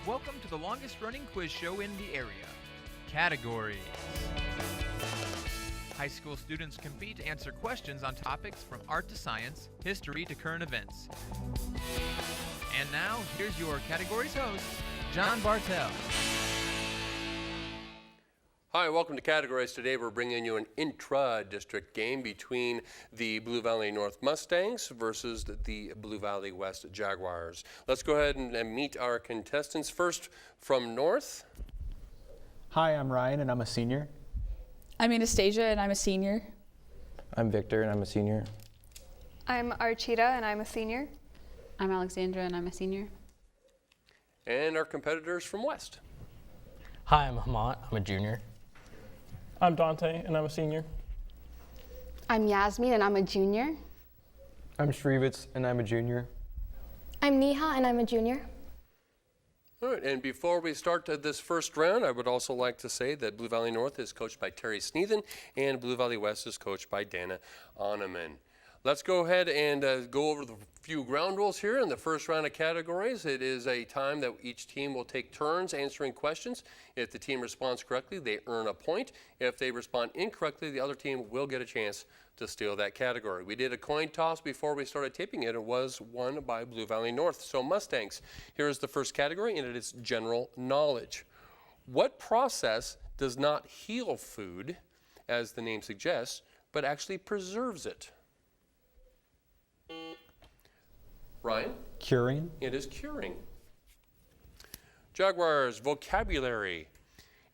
Welcome to the longest running quiz show in the area. Categories. High school students compete to answer questions on topics from art to science, history to current events. And now, here's your categories host, John Bartell. Hi, welcome to Categories. Today we're bringing you an intra-district game between the Blue Valley North Mustangs versus the Blue Valley West Jaguars. Let's go ahead and meet our contestants. First from North. Hi, I'm Ryan and I'm a senior. I'm Anastasia and I'm a senior. I'm Victor and I'm a senior. I'm Archita and I'm a senior. I'm Alexandra and I'm a senior. And our competitors from West. Hi, I'm Hamant. I'm a junior. I'm Dante, and I'm a senior. I'm Yasmin, and I'm a junior. I'm Shrivitz, and I'm a junior. I'm Neha, and I'm a junior. All right, and before we start this first round, I would also like to say that Blue Valley North is coached by Terry Sneathen, and Blue Valley West is coached by Dana Oneman. Let's go ahead and go over the few ground rules here in the first round of categories. It is a time that each team will take turns answering questions. If the team responds correctly, they earn a point. If they respond incorrectly, the other team will get a chance to steal that category. We did a coin toss before we started taping it. It was won by Blue Valley North. So Mustangs, here is the first category, and it is general knowledge. What process does not heal food, as the name suggests, but actually preserves it? Ryan? Curing. It is curing. Jaguars, vocabulary.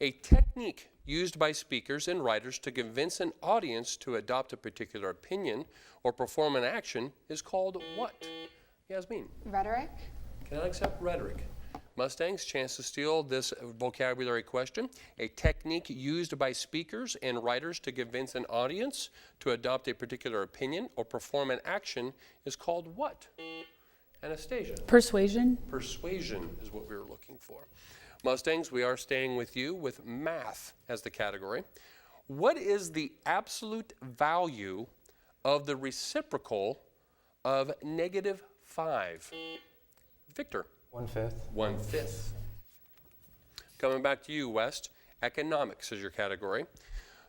A technique used by speakers and writers to convince an audience to adopt a particular opinion or perform an action is called what? Yasmin? Rhetoric. Can I accept rhetoric? Mustangs, chance to steal this vocabulary question. A technique used by speakers and writers to convince an audience to adopt a particular opinion or perform an action is called what? Anastasia? Persuasion. Persuasion is what we were looking for. Mustangs, we are staying with you with math as the category. What is the absolute value of the reciprocal of -5? Victor? 1/5. 1/5. Coming back to you, West. Economics is your category.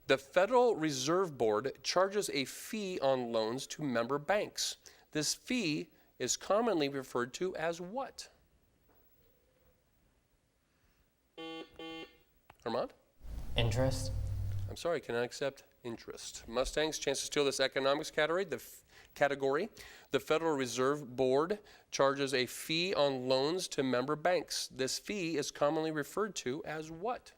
The Federal Reserve Board charges a fee on loans to member banks. This fee is commonly referred to as what? Armand? Interest. I'm sorry, can I accept interest? Mustangs, chance to steal this economics category. The Federal Reserve Board charges a fee on loans to member banks. This fee is commonly referred to as what?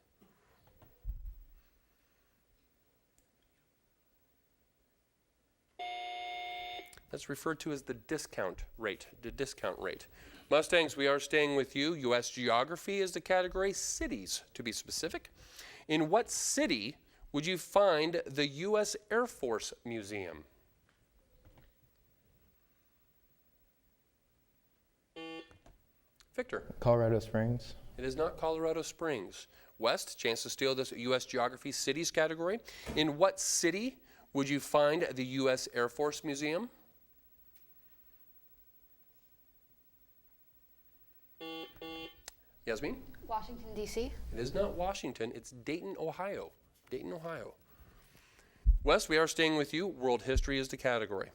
That's referred to as the discount rate. Mustangs, we are staying with you. U.S. geography is the category. Cities, to be specific. In what city would you find the U.S. Air Force Museum? Victor? Colorado Springs. It is not Colorado Springs. West, chance to steal this U.S. geography cities category. In what city would you find the U.S. Air Force Museum? Yasmin? Washington, D.C. It is not Washington. It's Dayton, Ohio. Wes, we are staying with you. World history is the category.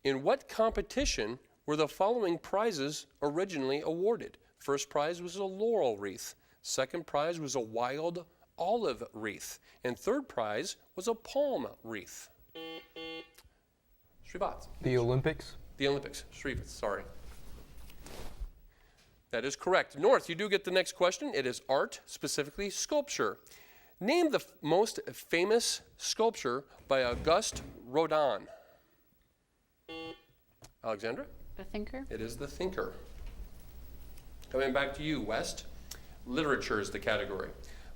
In what competition were the following prizes originally awarded? First prize was a laurel wreath. Second prize was a wild olive wreath. And third prize was a palm wreath. Srivat. The Olympics. The Olympics. Srivat, sorry. That is correct. North, you do get the next question. It is art, specifically sculpture. Name the most famous sculpture by Auguste Rodin. Alexandra? The thinker. It is the thinker. Coming back to you, West. Literature is the category.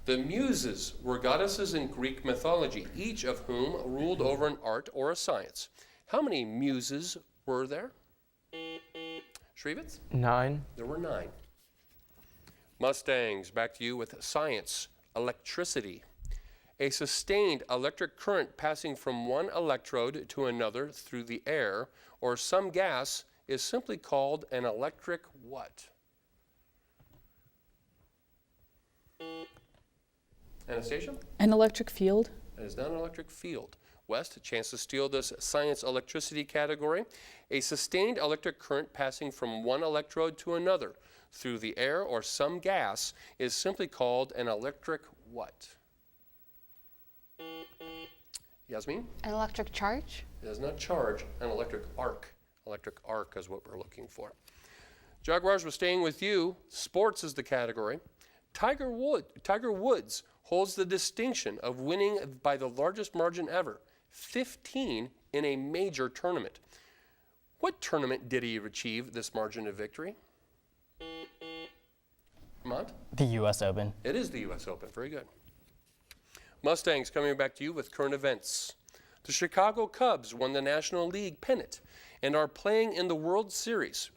The Muses were goddesses in Greek mythology, each of whom ruled over an art or a science. How many muses were there? Shrivitz? 9. There were 9. Mustangs, back to you with science. Electricity. A sustained electric current passing from one electrode to another through the air or some gas is simply called an electric what? Anastasia? An electric field. It is not an electric field. West, a chance to steal this science electricity category. A sustained electric current passing from one electrode to another through the air or some gas is simply called an electric what? Yasmin? An electric charge? It is not charge, an electric arc. Electric arc is what we're looking for. Jaguars, we're staying with you. Sports is the category. Tiger Woods holds the distinction of winning by the largest margin ever, 15 in a major tournament. What tournament did he achieve this margin of victory? Mont? The U.S. Open. It is the U.S. Open. Very good. Mustangs, coming back to you with current events. The Chicago Cubs won the National League pennant and are playing in the World Series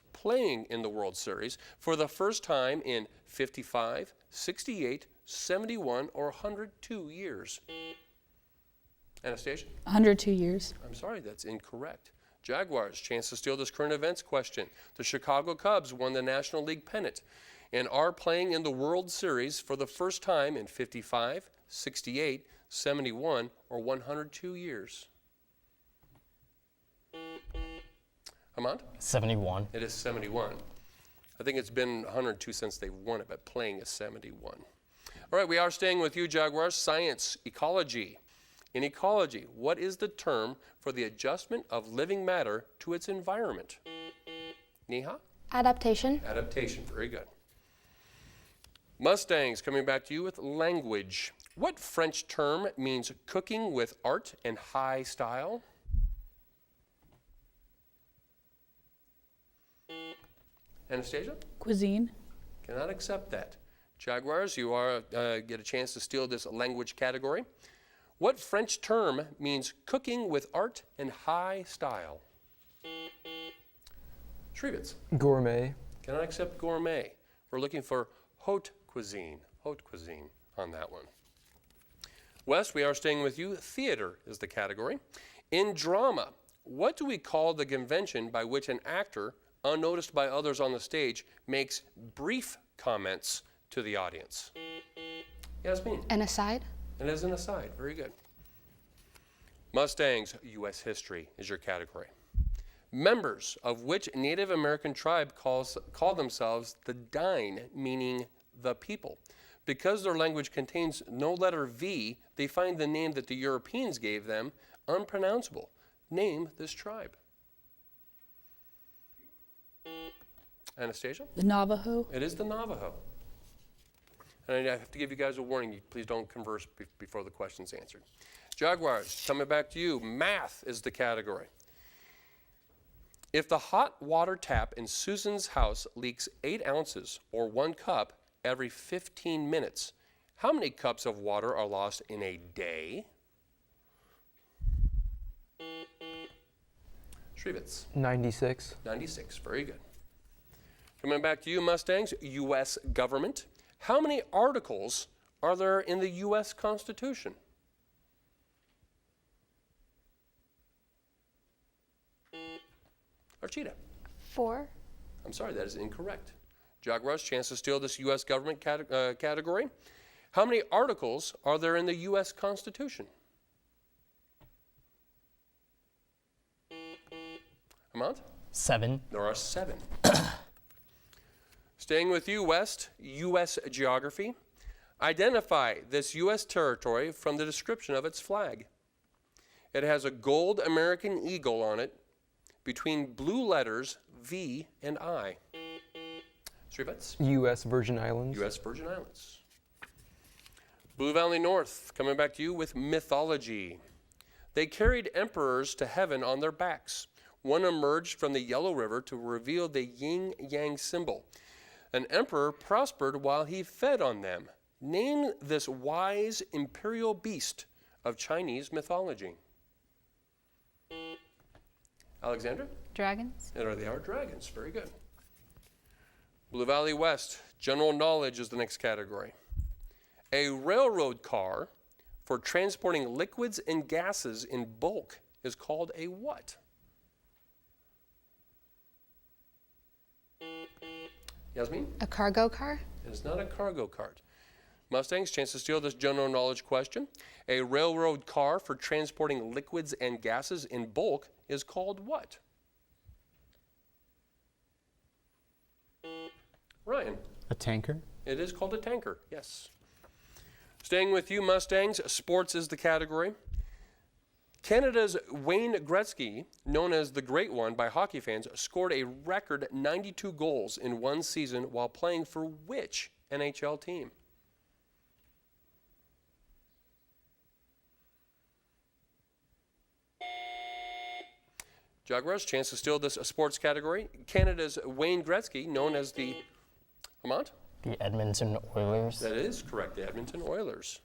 for the first time in 55, 68, 71, or 102 years. Anastasia? 102 years. I'm sorry, that's incorrect. Jaguars, chance to steal this current events question. The Chicago Cubs won the National League pennant and are playing in the World Series for the first time in 55, 68, 71, or 102 years. Hamad? 71. It is 71. I think it's been 102 since they won it, but playing is 71. All right, we are staying with you, Jaguars. Science, ecology. In ecology, what is the term for the adjustment of living matter to its environment? Neha? Adaptation. Adaptation, very good. Mustangs, coming back to you with language. What French term means cooking with art and high style? Anastasia? Cuisine. Cannot accept that. Jaguars, you are get a chance to steal this language category. What French term means cooking with art and high style? Shrevitz? Gourmet. Cannot accept gourmet. We're looking for haute cuisine on that one. Wes, we are staying with you. Theater is the category. In drama, what do we call the convention by which an actor, unnoticed by others on the stage, makes brief comments to the audience? Yasmin? An aside? It is an aside. Very good. Mustangs, U.S. history is your category. Members of which Native American tribe call themselves the Dine, meaning the people. Because their language contains no letter V, they find the name that the Europeans gave them unpronounceable. Name this tribe. Anastasia? The Navajo. It is the Navajo. And I have to give you guys a warning. Please don't converse before the question's answered. Jaguars, coming back to you. Math is the category. If the hot water tap in Susan's house leaks 8 ounces or 1 cup every 15 minutes, how many cups of water are lost in a day? Shrevitz? 96. 96. Very good. Coming back to you, Mustangs. U.S. government. How many articles are there in the U.S. Constitution? Archita? 4. I'm sorry, that is incorrect. Jaguars, chance to steal this U.S. government category. How many articles are there in the U.S. Constitution? Amount? 7. There are 7. Staying with you, West, U.S. geography. Identify this U.S. territory from the description of its flag. It has a gold American eagle on it between blue letters V and I. Shrevitz? U.S. Virgin Islands. U.S. Virgin Islands. Blue Valley North, coming back to you with mythology. They carried emperors to heaven on their backs. One emerged from the Yellow River to reveal the yin-yang symbol. An emperor prospered while he fed on them. Name this wise imperial beast of Chinese mythology. Alexandra? Dragons. They are dragons. Very good. Blue Valley West, general knowledge is the next category. A railroad car for transporting liquids and gases in bulk is called a what? Yasmin? A cargo car? It is not a cargo cart. Mustangs, chance to steal this general knowledge question. A railroad car for transporting liquids and gases in bulk is called what? Ryan. A tanker. It is called a tanker, yes. Staying with you, Mustangs, sports is the category. Canada's Wayne Gretzky, known as the Great One by hockey fans, scored a record 92 goals in one season while playing for which NHL team? Jaguars, chance to steal this sports category. Canada's Wayne Gretzky, known as the Vermont? The Edmonton Oilers. That is correct, the Edmonton Oilers.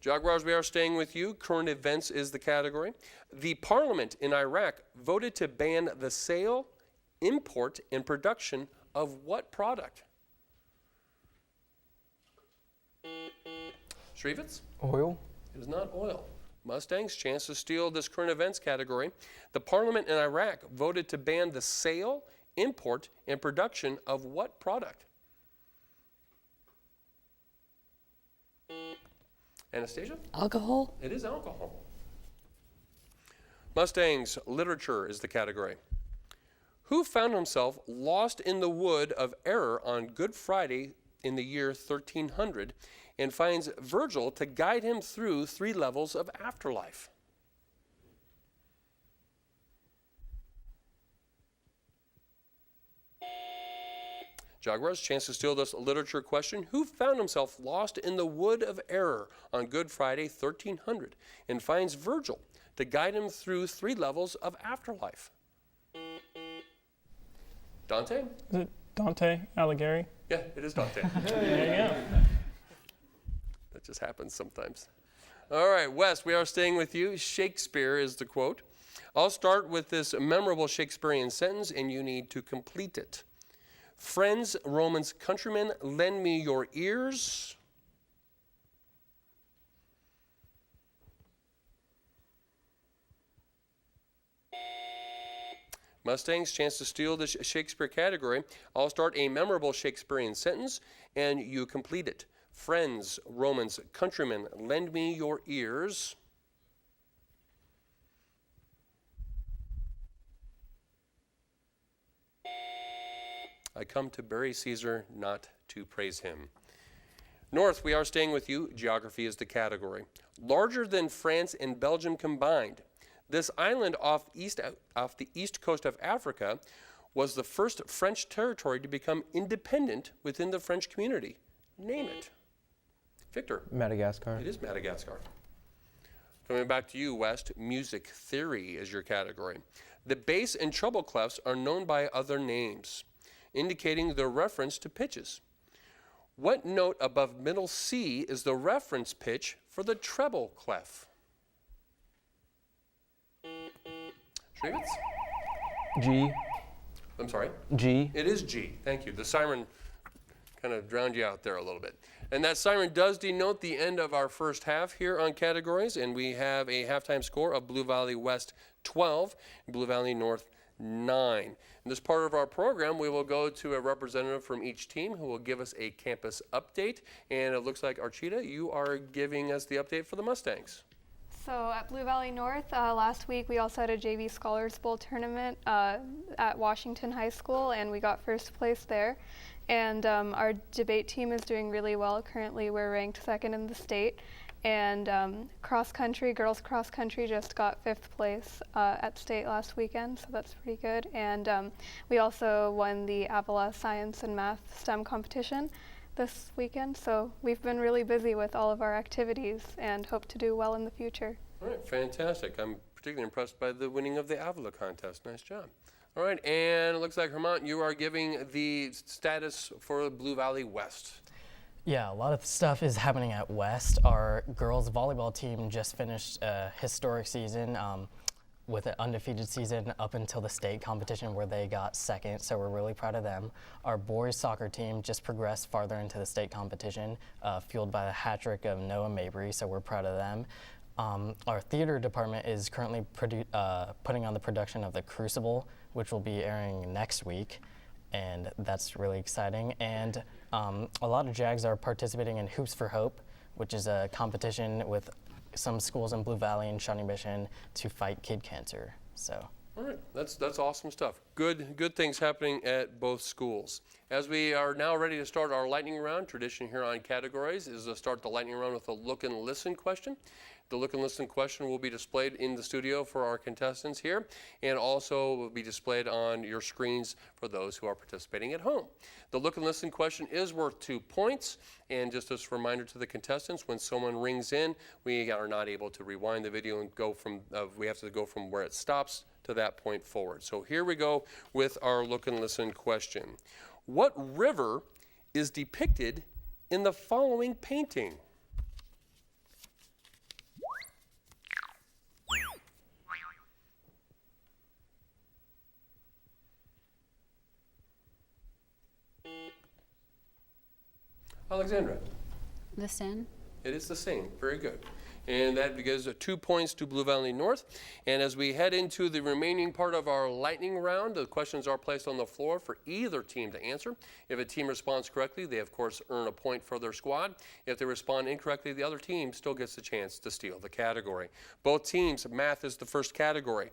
Jaguars, we are staying with you. Current events is the category. The parliament in Iraq voted to ban the sale, import, and production of what product? Shrevitz? Oil. It is not oil. Mustangs, chance to steal this current events category. The parliament in Iraq voted to ban the sale, import, and production of what product? Anastasia? Alcohol. It is alcohol. Mustangs, literature is the category. Who found himself lost in the wood of error on Good Friday in the year 1300 and finds Virgil to guide him through 3 levels of afterlife? Jaguars, chance to steal this literature question. Who found himself lost in the wood of error on Good Friday 1300 and finds Virgil to guide him through 3 levels of afterlife? Dante? Is it Dante Alighieri? Yeah, it is Dante. There you go. That just happens sometimes. All right, Wes, we are staying with you. Shakespeare is the quote. I'll start with this memorable Shakespearean sentence, and you need to complete it. Friends, Romans, countrymen, lend me your ears. Mustangs, chance to steal the Shakespeare category. I'll start a memorable Shakespearean sentence, and you complete it. Friends, Romans, countrymen, lend me your ears. I come to bury Caesar, not to praise him. North, we are staying with you. Geography is the category. Larger than France and Belgium combined, this island off the east coast of Africa was the first French territory to become independent within the French community. Name it. Victor. Madagascar. It is Madagascar. Coming back to you, West, music theory is your category. The bass and treble clefs are known by other names, indicating their reference to pitches. What note above middle C is the reference pitch for the treble clef? Shrevitz? G. I'm sorry? G. It is G. Thank you. The siren kind of drowned you out there a little bit. And that siren does denote the end of our first half here on categories, and we have a halftime score of Blue Valley West 12, Blue Valley North 9. In this part of our program, we will go to a representative from each team who will give us a campus update. And it looks like, Archita, you are giving us the update for the Mustangs. So at Blue Valley North, last week we also had a JV Scholars Bowl tournament at Washington High School, and we got first place there. And our debate team is doing really well. Currently, we're ranked 2nd in the state. And cross country, girls cross country just got 5th place at state last weekend, so that's pretty good. And we also won the Avila Science and Math STEM competition this weekend, so we've been really busy with all of our activities and hope to do well in the future. All right, fantastic. I'm particularly impressed by the winning of the Avila contest. Nice job. All right, and it looks like, Hermont, you are giving the status for Blue Valley West. Yeah, a lot of stuff is happening at West. Our girls volleyball team just finished a historic season with an undefeated season up until the state competition where they got 2nd, so we're really proud of them. Our boys soccer team just progressed farther into the state competition, fueled by the hat trick of Noah Mabry, so we're proud of them. Our theater department is currently putting on the production of The Crucible, which will be airing next week, and that's really exciting. And A lot of JAGs are participating in Hoops for Hope, which is a competition with some schools in Blue Valley and Shawnee Mission to fight kid cancer. So. All right, that's awesome stuff. Good things happening at both schools. As we are now ready to start our lightning round, tradition here on Categories is to start the lightning round with a look and listen question. The look and listen question will be displayed in the studio for our contestants here, and also will be displayed on your screens for those who are participating at home. The look and listen question is worth 2 points, and just as a reminder to the contestants, when someone rings in, we are not able to rewind the video and go from, we have to go from where it stops to that point forward. So here we go with our look and listen question. What river is depicted in the following painting? Alexandra. The Seine. It is the same. Very good. And that gives 2 points to Blue Valley North. And as we head into the remaining part of our lightning round, the questions are placed on the floor for either team to answer. If a team responds correctly, they of course earn a point for their squad. If they respond incorrectly, the other team still gets a chance to steal the category. Both teams, math is the first category.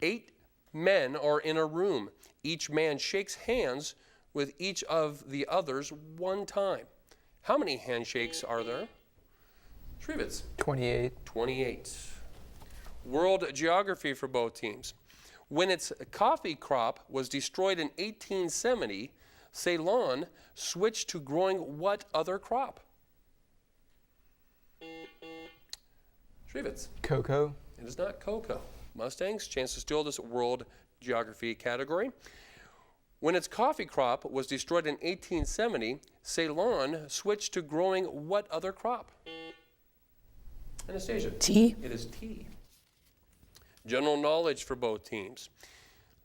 8 men are in a room. Each man shakes hands with each of the others one time. How many handshakes are there? Shrevitz. 28. 28. World geography for both teams. When its coffee crop was destroyed in 1870, Ceylon switched to growing what other crop? Shrevitz. Cocoa. It is not cocoa. Mustangs, chance to steal this world geography category. When its coffee crop was destroyed in 1870, Ceylon switched to growing what other crop? Anastasia. Tea. It is tea. General knowledge for both teams.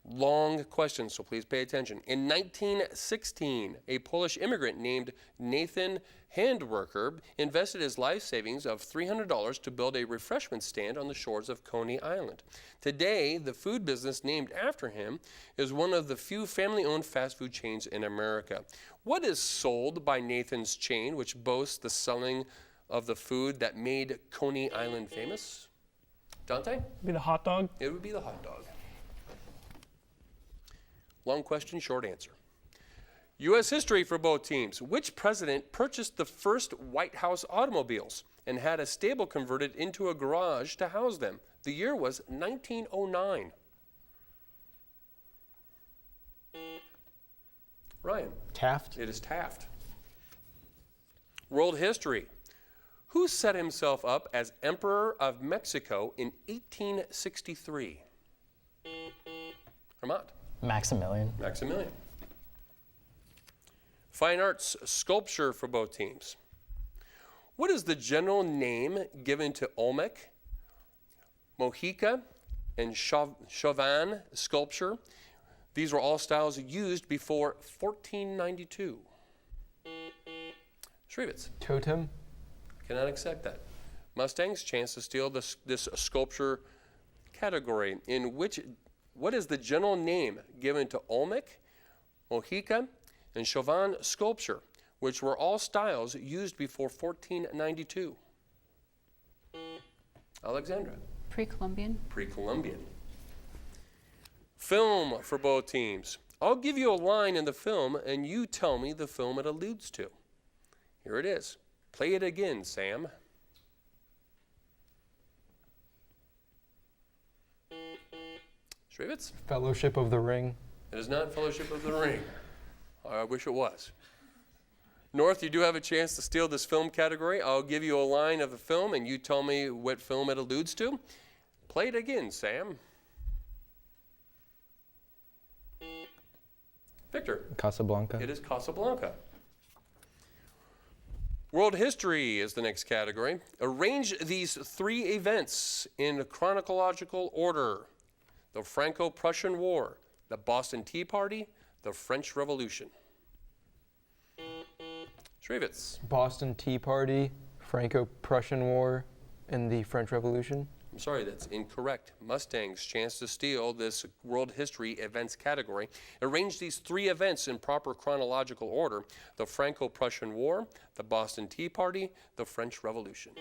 Long questions, so please pay attention. In 1916, a Polish immigrant named Nathan Handwerker invested his life savings of $300 to build a refreshment stand on the shores of Coney Island. Today, the food business named after him is one of the few family-owned fast food chains in America. What is sold by Nathan's chain, which boasts the selling of the food that made Coney Island famous? Dante? Be the hot dog. It would be the hot dog. Long question, short answer. U.S. history for both teams. Which president purchased the first White House automobiles and had a stable converted into a garage to house them? The year was 1909. Ryan? Taft. It is Taft. World history. Who set himself up as Emperor of Mexico in 1863? Vermont. Maximilian. Maximilian. Fine arts sculpture for both teams. What is the general name given to Olmec, Mojica, and Chauvin sculpture? These were all styles used before 1492. Shrevitz. Totem. Cannot accept that. Mustangs, chance to steal this sculpture category. What is the general name given to Olmec, Mojica, and Chauvin sculpture, which were all styles used before 1492? Alexandra. Pre-Columbian. Pre-Columbian. Film for both teams. I'll give you a line in the film, and you tell me the film it alludes to. Here it is. Play it again, Sam. Shrevitz? Fellowship of the Ring. It is not Fellowship of the Ring. I wish it was. North, you do have a chance to steal this film category. I'll give you a line of the film, and you tell me what film it alludes to. Play it again, Sam. Victor? Casablanca. It is Casablanca. World history is the next category. Arrange these 3 events in chronological order: the Franco-Prussian War, the Boston Tea Party, the French Revolution. Shrevitz. Boston Tea Party, Franco-Prussian War, and the French Revolution. I'm sorry, that's incorrect. Mustangs' chance to steal this world history events category. Arrange these 3 events in proper chronological order: the Franco-Prussian War, the Boston Tea Party, the French Revolution.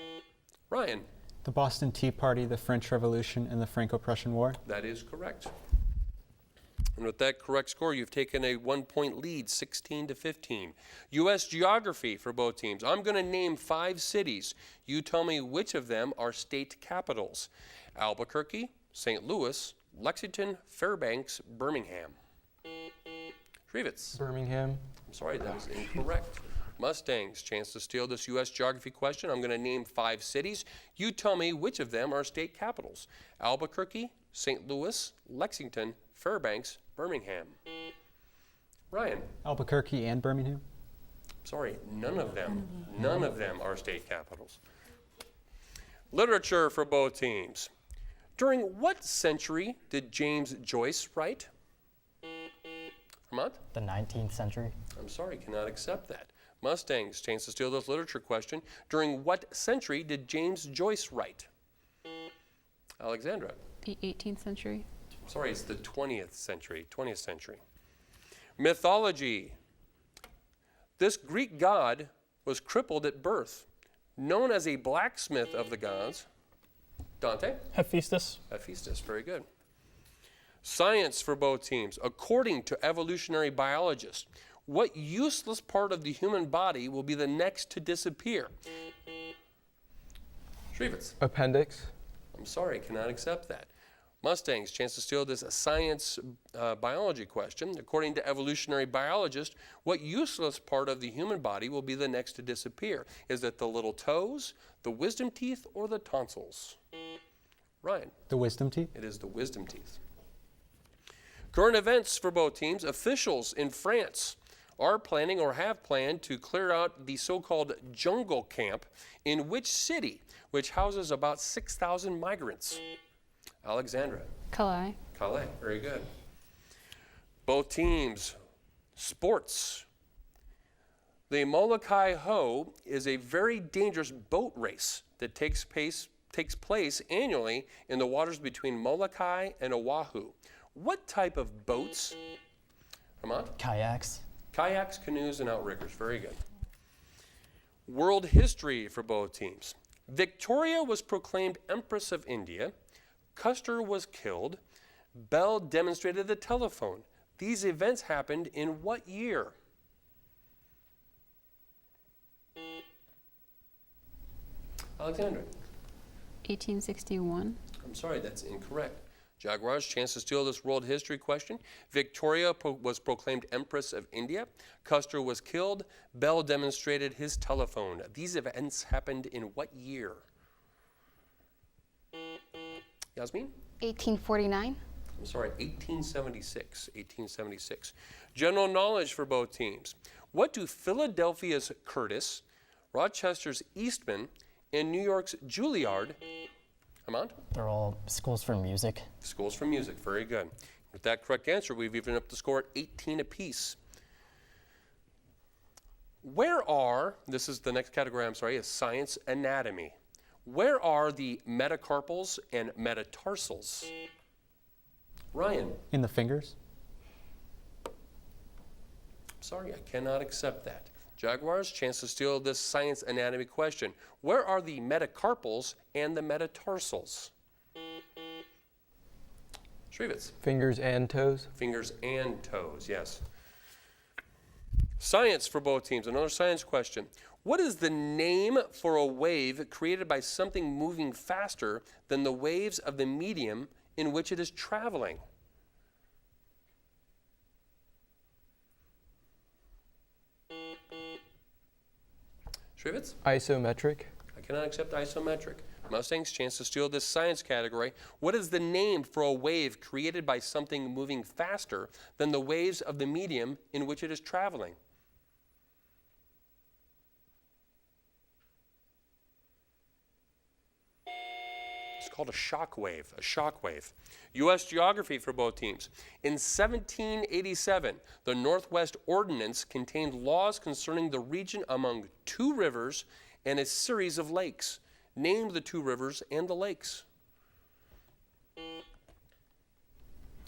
Ryan. The Boston Tea Party, the French Revolution, and the Franco-Prussian War. That is correct. And with that correct score, you've taken a 1-point lead, 16-15. U.S. geography for both teams. I'm going to name 5 cities. You tell me which of them are state capitals: Albuquerque, St. Louis, Lexington, Fairbanks, Birmingham. Shrevitz. Birmingham. I'm sorry, that is incorrect. Mustangs, chance to steal this U.S. geography question. I'm going to name 5 cities. You tell me which of them are state capitals: Albuquerque, St. Louis, Lexington, Fairbanks, Birmingham. Ryan. Albuquerque and Birmingham. Sorry, none of them. None of them are state capitals. Literature for both teams. During what century did James Joyce write? Vermont? The 19th century. I'm sorry, cannot accept that. Mustangs, chance to steal this literature question. During what century did James Joyce write? Alexandra. The 18th century. Sorry, it's the 20th century. Mythology. This Greek god was crippled at birth, known as a blacksmith of the gods. Dante? Hephaestus. Hephaestus, very good. Science for both teams. According to evolutionary biologists, what useless part of the human body will be the next to disappear? Shrevitz. Appendix. I'm sorry, cannot accept that. Mustangs, chance to steal this science biology question. According to evolutionary biologists, what useless part of the human body will be the next to disappear? Is it the little toes, the wisdom teeth, or the tonsils? Ryan. The wisdom teeth. It is the wisdom teeth. Current events for both teams. Officials in France are planning or have planned to clear out the so-called jungle camp in which city, which houses about 6,000 migrants? Alexandra. Calais. Calais, very good. Both teams. Sports. The Molokai Ho is a very dangerous boat race that takes place annually in the waters between Molokai and Oahu. What type of boats? Vermont? Kayaks. Kayaks, canoes, and outriggers. Very good. World history for both teams. Victoria was proclaimed Empress of India. Custer was killed. Bell demonstrated the telephone. These events happened in what year? Alexandra. 1861. I'm sorry, that's incorrect. Jaguars, chance to steal this world history question. Victoria was proclaimed Empress of India. Custer was killed. Bell demonstrated his telephone. These events happened in what year? Yasmin? 1849. I'm sorry, 1876. 1876. General knowledge for both teams. What do Philadelphia's Curtis, Rochester's Eastman, and New York's Juilliard? Amount? They're all schools for music. Schools for music, very good. With that correct answer, we've evened up the score at 18 apiece. Where are, this is the next category, is science anatomy. Where are the metacarpals and metatarsals? Ryan. In the fingers. Sorry, I cannot accept that. Jaguars, chance to steal this science anatomy question. Where are the metacarpals and the metatarsals? Shrevitz. Fingers and toes. Fingers and toes, yes. Science for both teams, another science question. What is the name for a wave created by something moving faster than the waves of the medium in which it is traveling? Shrevitz? Isometric. I cannot accept isometric. Mustang's chance to steal this science category. What is the name for a wave created by something moving faster than the waves of the medium in which it is traveling? It's called a shock wave, U.S. geography for both teams. In 1787, the Northwest Ordinance contained laws concerning the region among 2 rivers and a series of lakes. Name the 2 rivers and the lakes.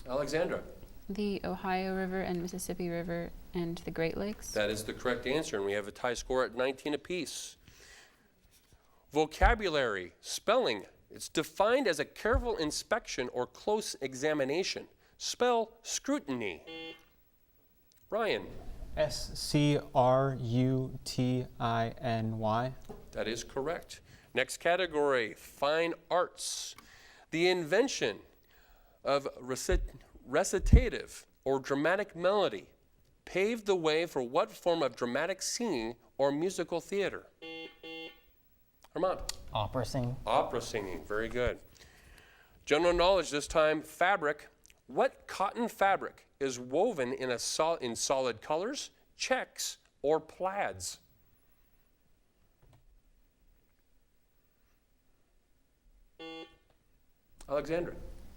Alexandra. The Ohio River and Mississippi River and the Great Lakes. That is the correct answer, and we have a tie score at 19 apiece. Vocabulary, spelling. It's defined as a careful inspection or close examination. Spell scrutiny. Ryan. SCRUTINY. That is correct. Next category, fine arts. The invention of recitative or dramatic melody paved the way for what form of dramatic singing or musical theater? Armand. Opera singing. Opera singing, very good. General knowledge this time, fabric. What cotton fabric is woven in solid colors, checks, or plaids? Alexandra.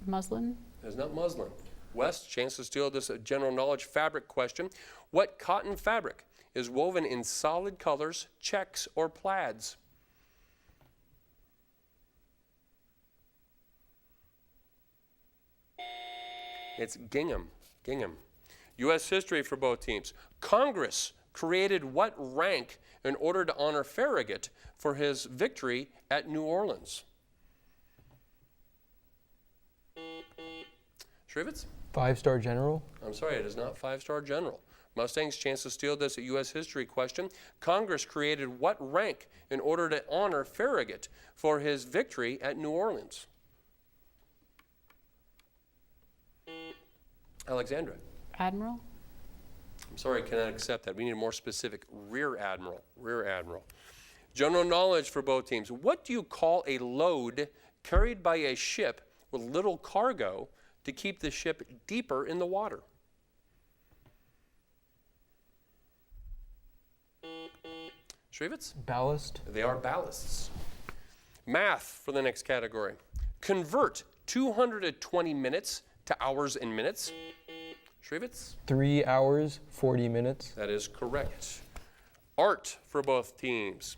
Muslin. It is not muslin. West, chance to steal this general knowledge fabric question. What cotton fabric is woven in solid colors, checks, or plaids? It's gingham. Gingham. U.S. history for both teams. Congress created what rank in order to honor Farragut for his victory at New Orleans? Shrivets? 5-star general. I'm sorry, it is not 5-star general. Mustangs, chance to steal this at U.S. history question. Congress created what rank in order to honor Farragut for his victory at New Orleans? Alexandra. Admiral. I'm sorry, I cannot accept that. We need a more specific. Rear Admiral. Rear Admiral. General knowledge for both teams. What do you call a load carried by a ship with little cargo to keep the ship deeper in the water? Shrivets? Ballast. They are ballasts. Math for the next category. Convert 220 minutes to hours and minutes. Shrivets? 3 hours, 40 minutes. That is correct. Art for both teams.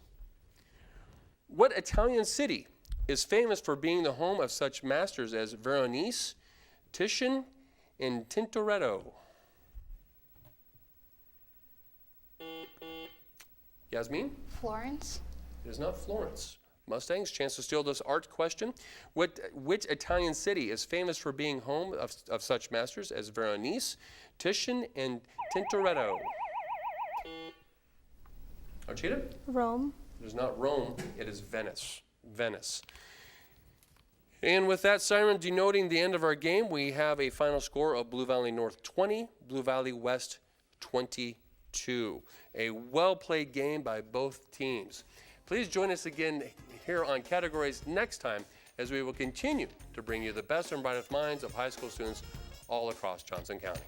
What Italian city is famous for being the home of such masters as Veronese, Titian, and Tintoretto? Yasmin? Florence. It is not Florence. Mustangs, chance to steal this art question. Which Italian city is famous for being home of such masters as Veronese, Titian, and Tintoretto? Archita? Rome. It is not Rome, it is Venice. Venice. And with that siren denoting the end of our game, we have a final score of Blue Valley North 20, Blue Valley West 22. A well-played game by both teams. Please join us again here on Categories next time as we will continue to bring you the best and brightest minds of high school students all across Johnson County.